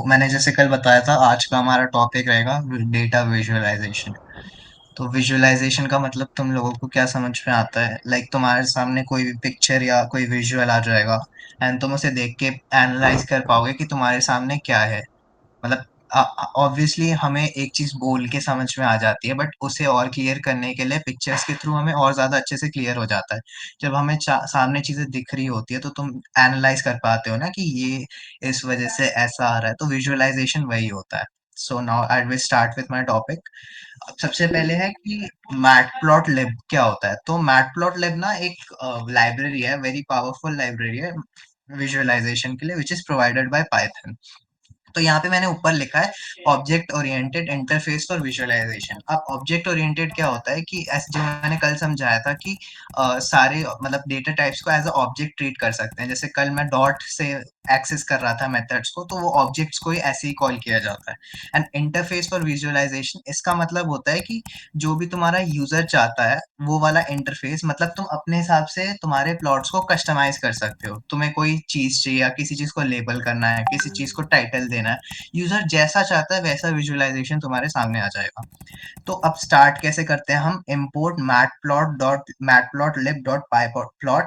मैंने जैसे कल बताया था, आज का हमारा टॉपिक रहेगा डेटा विजुअलाइजेशन। तो विजुअलाइजेशन का मतलब तुम लोगों को क्या समझ में आता है? तुम्हारे सामने कोई भी पिक्चर या कोई विजुअल आ जाएगा, एंड तुम उसे देख के एनालाइज कर पाओगे कि तुम्हारे सामने क्या है। मतलब ऑब्वियसली हमें एक चीज बोल के समझ में आ जाती है, बट उसे और क्लियर करने के लिए पिक्चर्स के थ्रू हमें और ज्यादा अच्छे से क्लियर हो जाता है। जब हमें सामने चीजें दिख रही होती है तो तुम एनालाइज कर पाते हो ना कि ये इस वजह से ऐसा आ रहा है। तो विजुअलाइजेशन वही होता है। So now I will start with my topic. सबसे पहले है कि मैटप्लॉटलिब क्या होता है। तो मैटप्लॉटलिब ना एक लाइब्रेरी है, वेरी पावरफुल लाइब्रेरी है विजुअलाइजेशन के लिए, which is provided by Python. तो यहाँ पे मैंने ऊपर लिखा है object oriented interface for visualisation. अब ऑब्जेक्ट ओरिएंटेड क्या होता है कि ऐसे जो मैंने कल समझाया था कि सारे मतलब डेटा टाइप्स को एज अ ऑब्जेक्ट ट्रीट कर सकते हैं। जैसे कल मैं डॉट से एक्सेस कर रहा था मेथड्स को, तो वो ऑब्जेक्ट्स को ही ऐसे ही कॉल किया जाता है। एंड इंटरफेस फॉर विजुअलाइजेशन, इसका मतलब होता है कि जो भी तुम्हारा यूजर चाहता है वो वाला इंटरफेस, मतलब तुम अपने हिसाब से तुम्हारे प्लॉट्स को कस्टमाइज कर सकते हो। तुम्हें कोई चीज चाहिए या किसी चीज को लेबल करना है, किसी चीज को टाइटल देना है, यूजर जैसा चाहता है वैसा विजुअलाइजेशन तुम्हारे सामने आ जाएगा। तो अब स्टार्ट कैसे करते हैं हम? Import matplot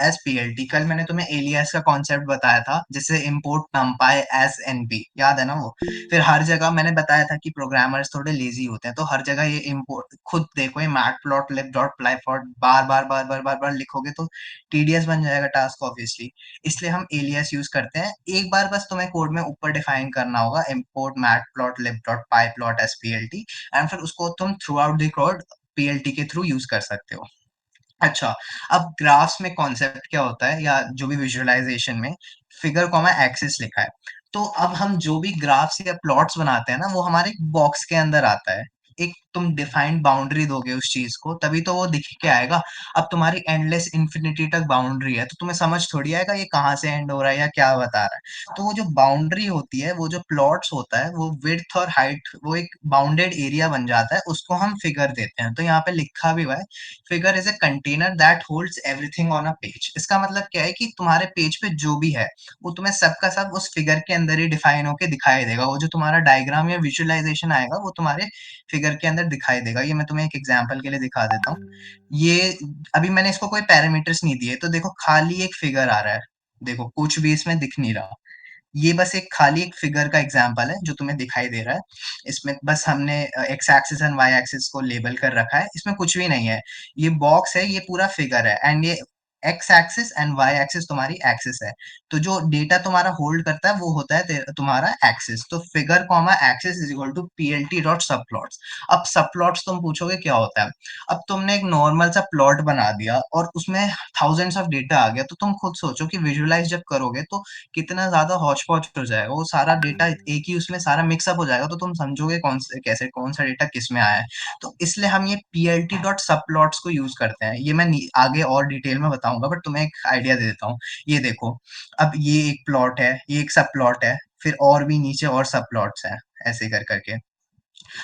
as PLT. कल मैंने तुम्हें एलियास का कॉन्सेप्ट बताया था, जिससे इम्पोर्ट numpy एज एनपी, याद है ना वो? फिर हर जगह मैंने बताया था कि प्रोग्रामर्स थोड़े लेजी होते हैं, तो हर जगह ये इम्पोर्ट खुद देखो, ये मैटप्लॉटलिब.pyplot बार बार लिखोगे तो टीडीएस बन जाएगा टास्क ऑब्वियसली। इसलिए हम एलियास यूज करते हैं। एक बार बस तुम्हें कोड में ऊपर डिफाइन करना होगा इम्पोर्ट मैटप्लॉटलिब.pyplot एज पीएलटी, एंड फिर उसको तुम through out the code PLT के थ्रू यूज कर सकते हो। अच्छा, अब ग्राफ्स में कॉन्सेप्ट क्या होता है, या जो भी विजुअलाइजेशन में फिगर कॉमा एक्सिस लिखा है। तो अब हम जो भी ग्राफ्स या प्लॉट्स बनाते हैं ना, वो हमारे बॉक्स के अंदर आता है। एक तुम डिफाइंड बाउंड्री दोगे उस चीज को, तभी तो वो दिख के आएगा। अब तुम्हारी एंडलेस इंफिनिटी तक बाउंड्री है, तो तुम्हें समझ थोड़ी आएगा ये कहाँ से एंड हो रहा है या क्या बता रहा है। तो वो जो बाउंड्री होती है, वो जो प्लॉट्स होता है, वो विड्थ और हाइट, वो एक बाउंडेड एरिया बन जाता है, उसको हम फिगर देते हैं। तो यहाँ पे लिखा भी हुआ है, figure is a container that holds everything on a page. इसका मतलब क्या है कि तुम्हारे पेज पे जो भी है वो तुम्हें सबका सब उस फिगर के अंदर ही डिफाइन होके दिखाई देगा। वो जो तुम्हारा डायग्राम या विजुअलाइजेशन आएगा वो तुम्हारे फिगर के अंदर दिखाई देगा। ये मैं तुम्हें एक एग्जांपल के लिए दिखा देता हूँ। ये अभी मैंने इसको कोई पैरामीटर्स नहीं दिए, तो देखो खाली एक फिगर आ रहा है। देखो कुछ भी इसमें दिख नहीं रहा। ये बस एक खाली एक फिगर का एग्जांपल है जो तुम्हें दिखाई दे रहा है। इसमें बस हमने X axis and Y axis को लेबल कर रखा है, इसमें कुछ भी नहीं है। ये बॉक्स है, ये पूरा फिगर है, एंड ये X axis and Y axis तुम्हारी एक्सिस है। तो जो डेटा तुम्हारा होल्ड करता है वो होता है तुम्हारा एक्सिस। तो figure comma axis is equal to PLT dot sub plots. अब सब प्लॉट्स तुम पूछोगे क्या होता है। अब तुमने एक नॉर्मल सा प्लॉट बना दिया और उसमें थाउजेंड्स ऑफ डेटा आ गया, तो तुम खुद सोचो कि विजुअलाइज जब करोगे तो कितना ज्यादा हौच पौच हो जाएगा। वो सारा डेटा एक ही उसमें सारा मिक्सअप हो जाएगा, तो तुम समझोगे कौन से कैसे कौन सा डेटा किस में आया है। तो इसलिए हम ये पीएलटी डॉट सब प्लॉट्स को यूज करते हैं। ये मैं आगे और डिटेल में बताऊंगा, बट तुम्हें एक आइडिया दे देता हूँ। ये देखो, अब ये एक प्लॉट है, ये एक सब प्लॉट है, फिर और भी नीचे और सब प्लॉट्स हैं, ऐसे कर करके।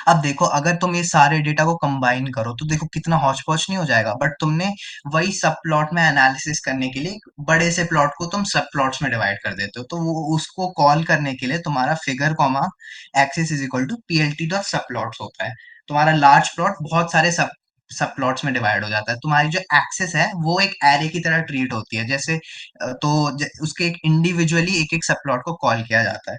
अब देखो, अगर तुम ये सारे डेटा को कंबाइन करो तो देखो कितना हौच पौच नहीं हो जाएगा। बट तुमने वही सब प्लॉट में एनालिसिस करने के लिए एक बड़े से प्लॉट को तुम सब प्लॉट्स में डिवाइड कर देते हो, तो वो उसको कॉल करने के लिए तुम्हारा figure comma axis is equal to PLT dot sub plots होता है। तुम्हारा लार्ज प्लॉट बहुत सारे सब सब प्लॉट्स में डिवाइड हो जाता है। तुम्हारी जो एक्सेस है वो एक एरे की तरह ट्रीट होती है, जैसे उसके एक इंडिविजुअली एक एक सब प्लॉट को कॉल किया जाता है।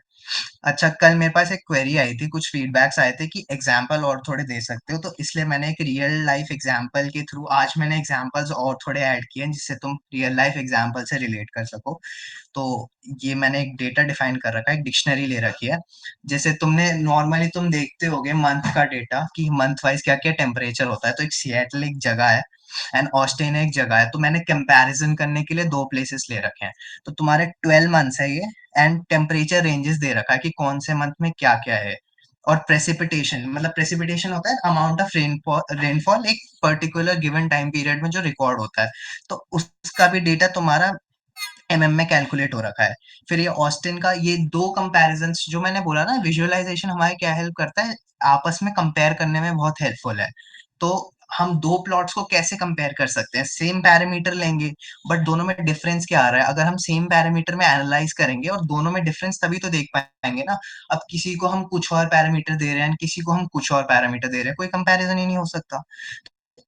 अच्छा, कल मेरे पास एक क्वेरी आई थी, कुछ फीडबैक्स आए थे कि एग्जाम्पल और थोड़े दे सकते हो, तो इसलिए मैंने एक रियल लाइफ एग्जाम्पल के थ्रू आज मैंने एग्जाम्पल्स और थोड़े ऐड किए हैं, जिससे तुम रियल लाइफ एग्जाम्पल से रिलेट कर सको। तो ये मैंने एक डेटा डिफाइन कर रखा है, एक डिक्शनरी ले रखी है। जैसे तुमने नॉर्मली तुम देखते होगे मंथ का डेटा कि मंथ वाइज क्या क्या टेम्परेचर होता है। तो एक सिएटल एक जगह है एंड ऑस्टिन एक जगह है, तो मैंने कंपैरिजन करने के लिए दो प्लेसेस ले रखे हैं। तो तुम्हारे 12 मंथ्स है ये, एंड टेम्परेचर रेंजेस दे रखा है कि कौन से मंथ में क्या क्या है। और प्रेसिपिटेशन, मतलब प्रेसिपिटेशन होता है अमाउंट ऑफ रेनफॉल एक पर्टिकुलर गिवन टाइम पीरियड में जो रिकॉर्ड होता है। तो उसका भी डेटा तुम्हारा एमएम में कैलकुलेट हो रखा है। फिर ये ऑस्टिन का, ये दो कंपैरिजंस जो मैंने बोला ना, विजुअलाइजेशन हमारे क्या हेल्प करता है, आपस में कंपेयर करने में बहुत हेल्पफुल है। तो हम दो प्लॉट्स को कैसे कंपेयर कर सकते हैं? सेम पैरामीटर लेंगे, बट दोनों में डिफरेंस क्या आ रहा है? अगर हम सेम पैरामीटर में एनालाइज करेंगे और दोनों में डिफरेंस तभी तो देख पाएंगे ना। अब किसी को हम कुछ और पैरामीटर दे रहे हैं, किसी को हम कुछ और पैरामीटर दे रहे हैं, कोई कंपैरिजन ही नहीं हो सकता।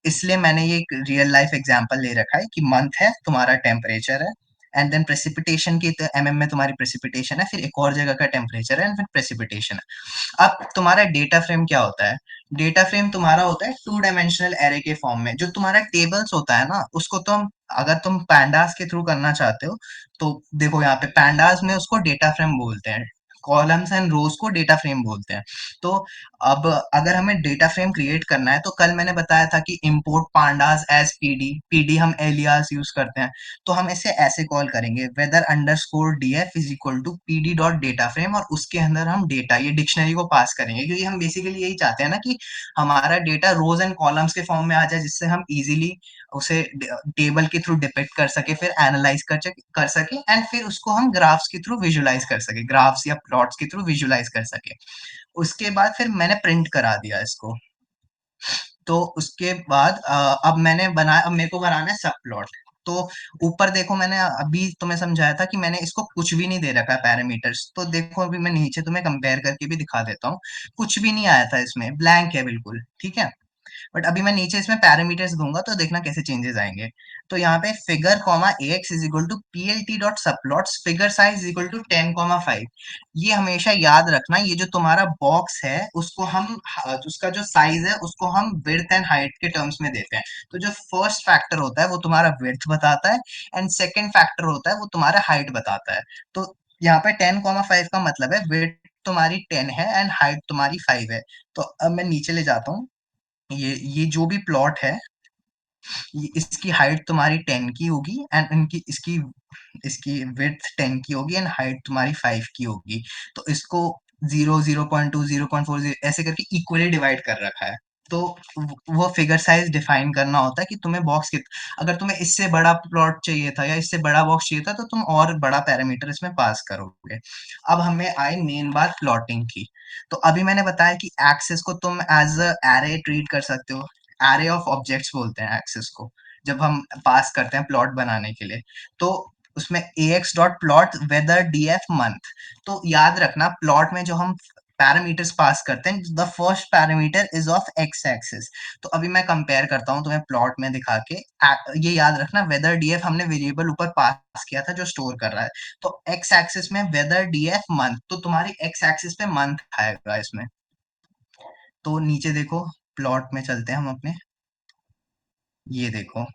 इसलिए मैंने ये एक रियल लाइफ एग्जांपल ले रखा है कि मंथ है, तुम्हारा टेम्परेचर है, एंड देन प्रेसिपिटेशन की एमएम में तुम्हारी प्रेसिपिटेशन है, फिर एक और जगह का टेम्परेचर है, एंड फिर प्रेसिपिटेशन है। अब तुम्हारा डेटा फ्रेम क्या होता है? डेटा फ्रेम तुम्हारा होता है टू डायमेंशनल एरे के फॉर्म में। जो तुम्हारा टेबल्स होता है ना, उसको तुम अगर तुम पैंडास के थ्रू करना चाहते हो, तो देखो यहाँ पे पैंडास में उसको डेटा फ्रेम बोलते हैं, कॉलम्स एंड रोज को डेटा फ्रेम बोलते हैं। तो अब अगर हमें डेटा फ्रेम क्रिएट करना है, तो कल मैंने बताया था कि import pandas as PD, PD हम एलियास यूज करते हैं। तो हम इसे ऐसे कॉल करेंगे, weather underscore DF is equal to PD dot data frame, और उसके अंदर हम डेटा, ये डिक्शनरी को पास करेंगे, क्योंकि हम बेसिकली यही चाहते हैं ना कि हमारा डेटा रोज एंड कॉलम्स के फॉर्म में आ जाए, जिससे हम इजीली उसे टेबल के थ्रू डिपिक्ट कर सके, फिर एनालाइज कर सके, एंड फिर उसको हम ग्राफ्स के थ्रू विजुलाइज कर सके, ग्राफ्स या प्लॉट्स के थ्रू विजुलाइज कर सके। उसके बाद फिर मैंने प्रिंट करा दिया इसको। तो उसके बाद अब मैंने बनाया, अब मेरे को बनाना है सब प्लॉट। तो ऊपर देखो, मैंने अभी तुम्हें समझाया था कि मैंने इसको कुछ भी नहीं दे रखा है पैरामीटर्स। तो देखो अभी मैं नीचे तुम्हें कंपेयर करके भी दिखा देता हूँ। कुछ भी नहीं आया था इसमें, ब्लैंक है बिल्कुल, ठीक है। बट अभी मैं नीचे इसमें पैरामीटर्स दूंगा तो देखना कैसे चेंजेस आएंगे। तो यहाँ पे figure comma ax is equal to plt dot subplots figure size is equal to 10,5। ये हमेशा याद रखना, ये जो तुम्हारा बॉक्स है उसको हम उसका जो साइज है उसको हम विड्थ एंड हाइट के टर्म्स में देते हैं। तो जो फर्स्ट फैक्टर होता है वो तुम्हारा विड्थ बताता है, एंड सेकेंड फैक्टर होता है वो तुम्हारा हाइट बताता है। तो यहाँ पे 10,5 का मतलब है विड्थ तुम्हारी 10 है एंड हाइट तुम्हारी 5 है। तो अब मैं नीचे ले जाता हूँ। ये जो भी प्लॉट है, इसकी हाइट तुम्हारी 10 की होगी, एंड इनकी इसकी इसकी विड्थ 10 की होगी, एंड हाइट तुम्हारी 5 की होगी। तो इसको 0, 0.2, 0.4 ऐसे करके इक्वली डिवाइड कर रखा है। तो वो फिगर साइज डिफाइन करना होता है कि तुम्हें बॉक्स कित अगर तुम्हें इससे बड़ा प्लॉट चाहिए था या इससे बड़ा बॉक्स चाहिए था, तो तुम और बड़ा पैरामीटर इसमें पास करोगे। अब हमें आई मेन बात प्लॉटिंग की। तो अभी मैंने बताया कि एक्सेस को तुम एज अ एरे ट्रीट कर सकते हो। एरे ऑफ ऑब्जेक्ट्स बोलते हैं एक्सेस को, जब हम पास करते हैं प्लॉट बनाने के लिए। तो उसमें ax dot plot weather df month. तो याद रखना, प्लॉट में जो हम पैरामीटर्स पास करते हैं, the first parameter is of x axis. तो अभी मैं कंपेयर करता हूँ तुम्हें प्लॉट में दिखा के। ये याद रखना, वेदर df हमने वेरिएबल ऊपर पास किया था जो स्टोर कर रहा है। तो एक्स एक्सिस में वेदर df मंथ, तो तुम्हारी एक्स एक्सिस पे मंथ आएगा इसमें। तो नीचे देखो, प्लॉट में चलते हैं हम अपने। ये देखो,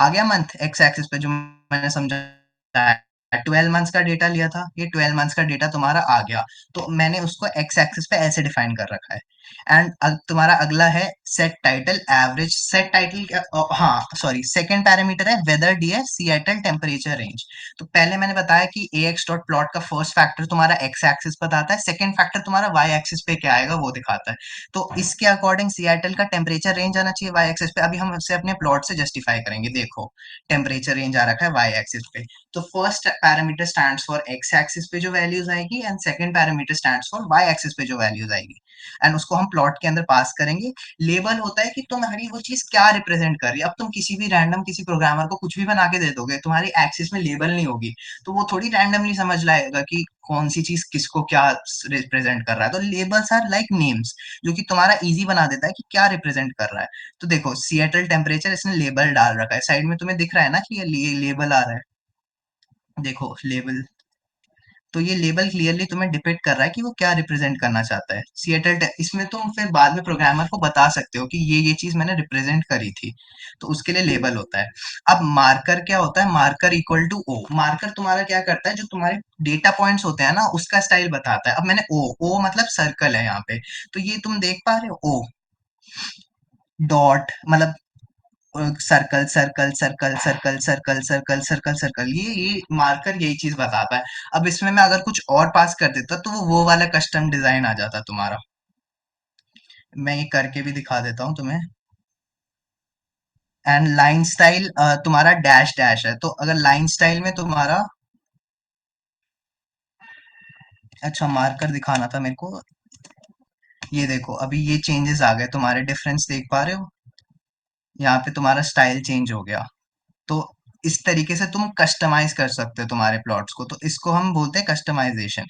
आ गया मंथ एक्स एक्सिस पे, जो मैंने समझाया। 12 मंथ्स का डेटा लिया था, ये 12 मंथ्स का डेटा तुम्हारा आ गया। तो मैंने उसको एक्स एक्सिस पे ऐसे डिफाइन कर रखा है। एंड तुम्हारा अगला है set title average. Set title क्या, हाँ सॉरी, सेकंड पैरामीटर है weather DF Seattle temperature range. तो पहले मैंने बताया कि ax डॉट प्लॉट का फर्स्ट फैक्टर तुम्हारा एक्स एक्सिस बताता है, सेकंड फैक्टर तुम्हारा वाई एक्सिस पे क्या आएगा वो दिखाता है। तो इसके अकॉर्डिंग सिएटल का टेम्परेचर रेंज आना चाहिए वाई एक्सिस पे। अभी हम इसे अपने प्लॉट से जस्टिफाई करेंगे। देखो, टेम्परेचर रेंज आ रखा है वाई एक्सिस पे। तो first parameter stands for X axis पे जो वैल्यूज आएगी, and second parameter stands for Y axis पे जो वैल्यूज आएगी, एंड उसको हम प्लॉट के अंदर पास करेंगे। लेबल होता है कि तुम्हारी वो चीज क्या रिप्रेजेंट कर रही है। अब तुम किसी भी रैंडम किसी प्रोग्रामर को कुछ भी बना के दे दोगे, तुम्हारी एक्सिस में लेबल नहीं होगी, तो वो थोड़ी रैंडमली समझ लाएगा कि कौन सी चीज किसको क्या रिप्रेजेंट कर रहा है। तो लेबल्स आर लाइक नेम्स, जो कि तुम्हारा इजी बना देता है कि क्या रिप्रेजेंट कर रहा है। तो देखो, सिएटल टेम्परेचर इसने लेबल डाल रखा है, साइड में तुम्हें दिख रहा है ना कि ये लेबल आ रहा है। देखो लेबल, तो ये लेबल क्लियरली तुम्हें डिपिक्ट कर रहा है कि वो क्या रिप्रेजेंट करना चाहता है। सिएटल इसमें तुम फिर बाद में प्रोग्रामर को बता सकते हो कि ये चीज मैंने रिप्रेजेंट करी थी। तो उसके लिए लेबल होता है। अब मार्कर क्या होता है? Marker equal to O. Marker तुम्हारा क्या करता है, जो तुम्हारे डेटा पॉइंट्स होते हैं ना, उसका स्टाइल बताता है। अब मैंने ओ, ओ मतलब सर्कल है यहाँ पे। तो ये तुम देख पा रहे हो, ओ डॉट मतलब circle circle circle circle circle circle circle circle, ये मार्कर यही चीज बताता है। अब इसमें मैं अगर कुछ और पास कर देता तो वो वाला कस्टम डिजाइन आ जाता तुम्हारा। मैं ये करके भी दिखा देता हूँ तुम्हें। एंड लाइन स्टाइल तुम्हारा डैश डैश है। तो अगर लाइन स्टाइल में तुम्हारा, अच्छा मार्कर दिखाना था मेरे को। ये देखो, अभी ये चेंजेस आ गए तुम्हारे, डिफरेंस देख पा रहे हो? यहाँ पे तुम्हारा स्टाइल चेंज हो गया। तो इस तरीके से तुम कस्टमाइज कर सकते हो तुम्हारे प्लॉट्स को, तो इसको हम बोलते हैं कस्टमाइजेशन।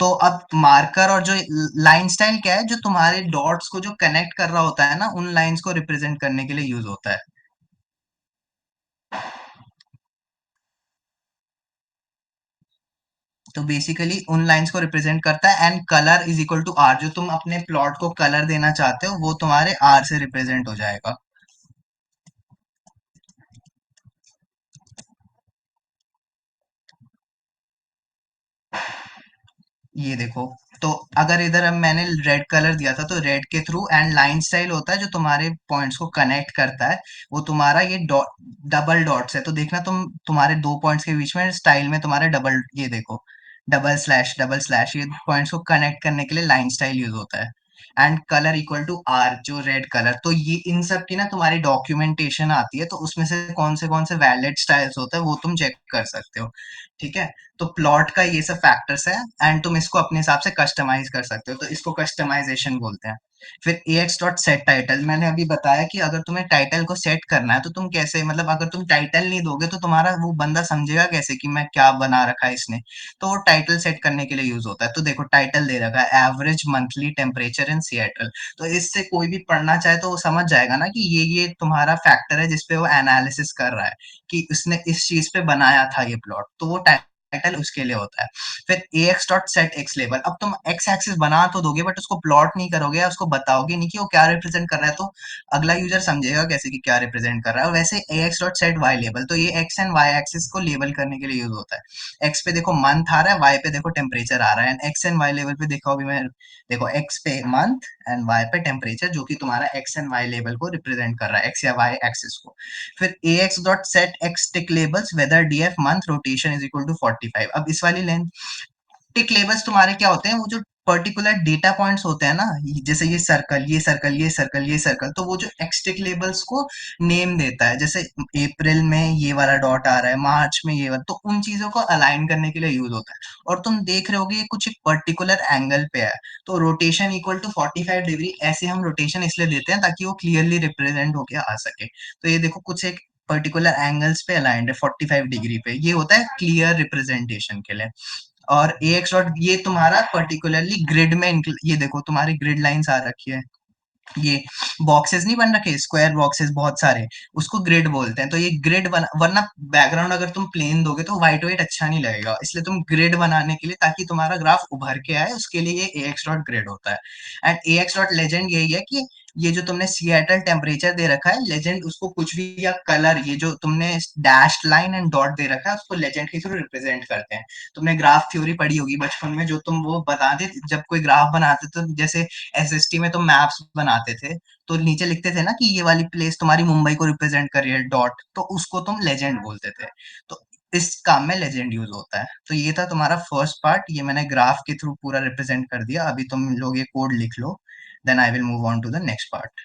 तो अब मार्कर और जो लाइन स्टाइल क्या है, जो तुम्हारे डॉट्स को जो कनेक्ट कर रहा होता है ना, उन लाइंस को रिप्रेजेंट करने के लिए यूज होता है। तो बेसिकली उन लाइंस को रिप्रेजेंट करता है, and colour is equal to R, जो तुम अपने प्लॉट को कलर देना चाहते हो वो तुम्हारे आर से रिप्रेजेंट हो जाएगा। ये देखो, तो अगर इधर अब मैंने रेड कलर दिया था, तो रेड के थ्रू, एंड लाइन स्टाइल होता है जो तुम्हारे पॉइंट्स को कनेक्ट करता है, वो तुम्हारा ये डॉट, डबल डॉट्स है। तो देखना तुम, तुम्हारे दो पॉइंट्स के बीच में स्टाइल में तुम्हारे डबल, ये देखो, डबल स्लैश, ये पॉइंट्स को कनेक्ट करने के लिए लाइन स्टाइल यूज होता है। And colour equal to R, जो रेड कलर, तो ये इन सब की ना तुम्हारी डॉक्यूमेंटेशन आती है, तो उसमें से कौन से वैलिड स्टाइल्स होते हैं वो तुम चेक कर सकते हो। ठीक है। तो प्लॉट का ये सब फैक्टर्स है, एंड तुम इसको अपने हिसाब से कस्टमाइज कर सकते हो, तो इसको कस्टमाइजेशन बोलते हैं। फिर ax डॉट सेट टाइटल, मैंने अभी बताया कि अगर तुम्हें टाइटल को सेट करना है तो तुम कैसे, मतलब अगर तुम टाइटल नहीं दोगे तो तुम्हारा वो बंदा समझेगा कैसे कि मैं क्या बना रखा है इसने। तो वो टाइटल सेट करने के लिए यूज होता है। तो देखो टाइटल दे रखा है average monthly temperature in Seattle, तो इससे कोई भी पढ़ना चाहे तो वो समझ जाएगा ना कि ये तुम्हारा फैक्टर है जिसपे वो एनालिसिस कर रहा है कि उसने इस चीज पे बनाया था ये प्लॉट, तो वो टाइटल उसके लिए होता है। फिर ax dot set x label, अब तुम एक्स एक्सिस बना तो दोगे बट उसको प्लॉट नहीं करोगे, उसको बताओगे नहीं कि वो क्या रिप्रेजेंट कर रहा है, तो अगला यूजर समझेगा कैसे कि क्या रिप्रेजेंट कर रहा है। और वैसे ax dot set Y label, तो ये एक्स एंड वाई एक्सिस को लेबल करने के लिए यूज होता है। एक्स पे देखो मंथ आ रहा है, वाई पे देखो टेम्परेचर आ रहा है, and X and Y level पे देखो, अभी मैं, देखो एक्स पे मंथ एंड वाई पे टेम्परेचर, जो कि तुम्हारा एक्स एंड वाई लेवल को रिप्रेजेंट कर रहा है, एक्स या वाई एक्सिस को। फिर ax dot set X tick labels weather df month rotation is equal to 45, अब इस वाली लेंथ, टिक लेबल्स तुम्हारे क्या होते हैं, वो जो पर्टिकुलर डेटा पॉइंट्स होते हैं ना, जैसे ये सर्कल, ये सर्कल, ये सर्कल, ये सर्कल, तो वो जो एक्स टिक लेबल्स को नेम देता है, जैसे अप्रैल में ये वाला डॉट आ रहा है, मार्च में ये वाला, तो उन चीजों को अलाइन करने के लिए यूज होता है। और तुम देख रहे होगे ये कुछ एक पर्टिकुलर एंगल पे है, तो रोटेशन इक्वल टू 45 डिग्री, ऐसे हम रोटेशन इसलिए देते हैं ताकि वो क्लियरली रिप्रेजेंट होके आ सके। तो ये देखो कुछ एक पर्टिकुलर एंगल्स पे अलाइंड है 45 डिग्री पे, ये होता है क्लियर रिप्रेजेंटेशन के लिए। और ax डॉट, ये तुम्हारा पर्टिकुलरली ग्रिड में ये देखो तुम्हारी ग्रिड लाइंस आ रखी है, ये बॉक्सेस नहीं बन रखे, स्क्वायर बॉक्सेस बहुत सारे, उसको ग्रिड बोलते हैं। तो ये ग्रिड बना, वरना बैकग्राउंड अगर तुम प्लेन दोगे तो व्हाइट व्हाइट अच्छा नहीं लगेगा, इसलिए तुम ग्रिड बनाने के लिए, ताकि तुम्हारा ग्राफ उभर के आए, उसके लिए ये ax डॉट ग्रिड होता है। एंड ax डॉट लेजेंड यही है कि ये जो तुमने सिएटल टेम्परेचर दे रखा है, लेजेंड उसको कुछ भी, या कलर, ये जो तुमने डैश्ड लाइन एंड डॉट दे रखा है उसको लेजेंड के थ्रू रिप्रेजेंट करते हैं। तुमने ग्राफ थ्योरी पढ़ी होगी बचपन में, जो तुम वो बताते जब कोई ग्राफ बनाते तो, जैसे एसएसटी में तुम मैप्स बनाते थे, तो नीचे लिखते थे ना कि ये वाली प्लेस तुम्हारी मुंबई को रिप्रेजेंट कर रही है डॉट, तो उसको तुम लेजेंड बोलते थे। तो इस काम में लेजेंड यूज होता है। तो ये था तुम्हारा फर्स्ट पार्ट, ये मैंने ग्राफ के थ्रू पूरा रिप्रेजेंट कर दिया। अभी तुम लोग ये कोड लिख लो, then I will move on to the next part.